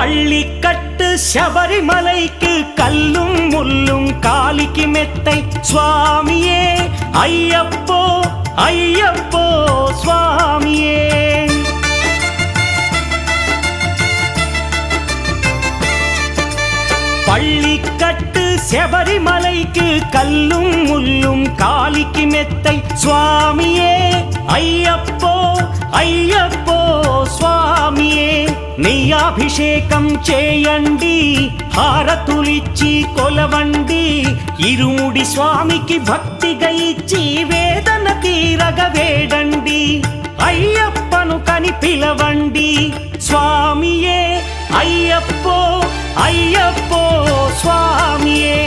பள்ளிக்கட்டு சபரிமலைக்கு கல்லும் முள்ளும் காலிக்கு மெத்தை சுவாமியே ஐயப்போ ஐயப்போ சுவாமியே. பள்ளிக்கட்டு சபரிமலைக்கு கல்லும் முள்ளும் காலிக்கு மெத்தை சுவாமியே ஐயப்போ ஐயப்போ స్వామియే. నెయ్యాభిషేకం చేయండి హారతులిచ్చి కొలవండి ఇరుముడి స్వామికి భక్తిగా ఇచ్చి వేదన తీరగ వేడండి అయ్యప్పను కని పిలవండి స్వామియే అయ్యప్పో అయ్యప్పో స్వామియే.